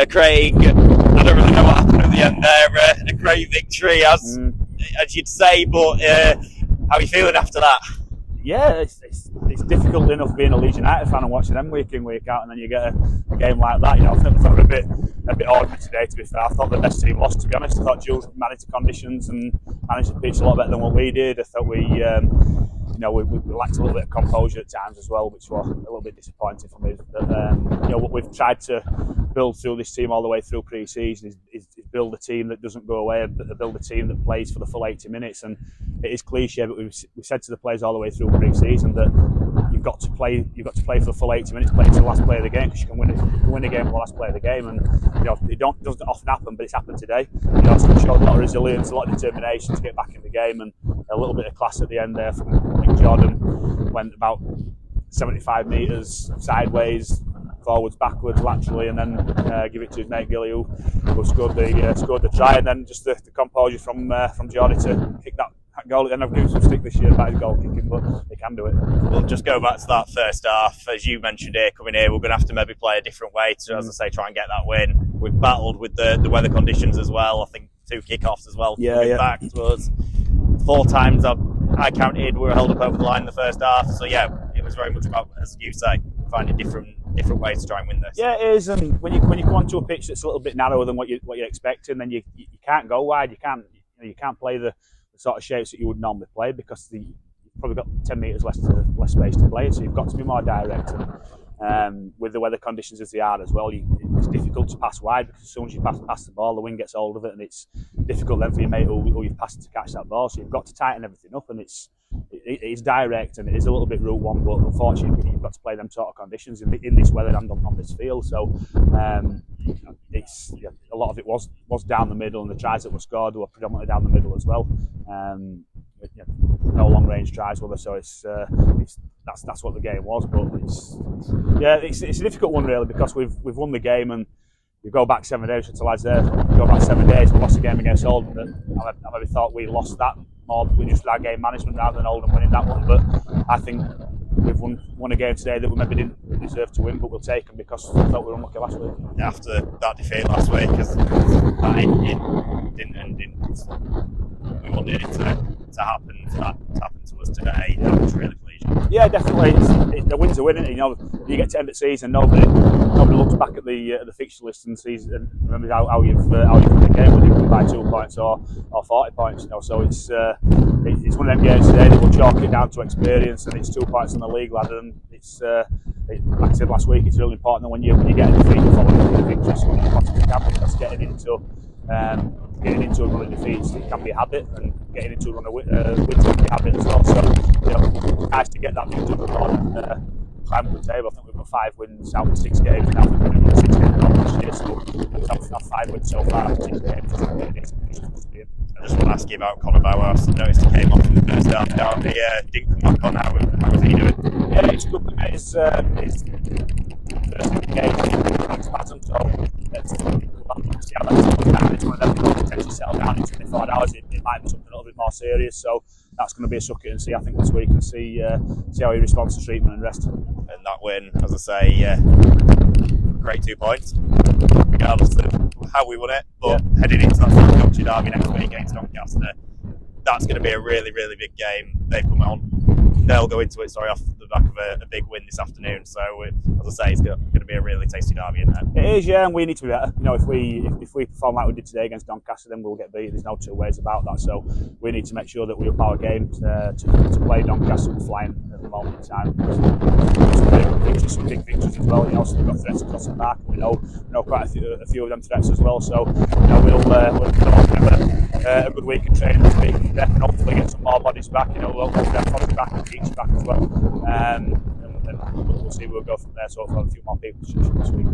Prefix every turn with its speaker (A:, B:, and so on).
A: Craig, I don't really know what happened at the end there. A great victory, as you'd say, but how are you feeling after that?
B: Yeah, it's difficult enough being a Leeds United fan and watching them week in, week out, and then you get a game like that. I thought a bit ordinary today, to be fair. I thought the best team lost, to be honest. I thought Jules managed the conditions and managed the pitch a lot better than what we did. I thought we lacked a little bit of composure at times as well, which was a little bit disappointing for me. But, what we've tried to build through this team all the way through pre-season is build a team that doesn't go away, but build a team that plays for the full 80 minutes. And it is cliche, but we said to the players all the way through pre-season that you've got to play for the full 80 minutes, play to the last play of the game, because you can win a game with the last play of the game. And it doesn't often happen, but it's happened today. So we showed a lot of resilience, a lot of determination to get back in the game, and a little bit of class at the end there from Jordan. Went about 75 metres sideways, forwards, backwards, laterally, and then give it to his mate Gilly, who scored the try, and then just the composure from Jordan to kick that goal. And I've given some stick this year about his goal kicking, but they can do it.
A: We'll just go back to that first half. As you mentioned here, coming here, we're going to have to maybe play a different way to, as I say, try and get that win. We've battled with the weather conditions as well. I think 2 kickoffs as well. Back to us. 4 times I counted, we were held up over the line in the first half. So yeah, it was very much about, as you say, finding different ways to try and win this.
B: Yeah, it is. And when you come onto a pitch that's a little bit narrower than what you're expecting, then you can't go wide. You can't play the sort of shapes that you would normally play, because you've probably got 10 metres less space to play. So you've got to be more direct. And with the weather conditions as they are as well, it's difficult to pass wide, because as soon as you pass the ball, the wing gets hold of it, and it's difficult then for your mate who you've passed to catch that ball. So you've got to tighten everything up, and it's direct, and it is a little bit route one, but unfortunately you've got to play them sort of conditions in this weather and on this field. So a lot of it was down the middle, and the tries that were scored were predominantly down the middle as well. No long range tries were there, so that's what the game was. But it's a difficult one really, because we've won the game, and we go back 7 days. To lads there, go back 7 days. We lost the game against Oldham. I maybe thought we lost that more with just our game management rather than Oldham winning that one. But I think we've won a game today that we maybe didn't deserve to win, but we'll take them because we thought we were unlucky last week.
A: After that defeat last week, because it didn't we wanted it to happen to us today. That was really pleasing.
B: Yeah, definitely. The win's a win, isn't it? You get to end the season, nobody looks back at the fixture list and sees and remembers how you've won the game, whether you win by 2 points or 40 points. So it's one of them games today that we'll chalk it down to experience, and it's 2 points on the league ladder. And like I said last week, it's really important that when you get a defeat, you follow up with a victory, so you possibly can, because getting into a run of defeats, it can be a habit, and getting into a run of wins can be a habit as well. So it's nice to get that victory and climb up the table. I think we've got 5 wins out of 6 games now. We've got 6 games last year, so we've had 5 wins so far out of 6 games.
A: I just want to ask you about Conor Bauhaus. I noticed he came off in the first half. He didn't come back on. How was he doing?
B: Yeah, it's good. It's first game. It's pattern, so see how that's one of them that potentially settle down in 24 hours. It might be something a little bit more serious, so that's going to be a suck it and see, I think, this week, and see how he responds to treatment and rest.
A: And that win, as I say, great 2 points, regardless of how we won it. But heading into that Yorkshire derby next week against Doncaster, that's going to be a really, really big game. They've come on. They'll go into it, off the back of a big win this afternoon. So, as I say, it's going to be a really tasty derby, isn't it?
B: It is, yeah, and we need to be better. If we perform like we did today against Doncaster, then we'll get beat. There's no 2 ways about that. So we need to make sure that we up our game to play Doncaster with flying at the moment in time. Some big victories as well. So we've got threats across the park. We know quite a few of them threats as well. So we'll have a good week of training this week, and hopefully get some more bodies back. We'll get bodies back and Keats back as well. And we'll see where we'll go from there. So hopefully have a few more people this week.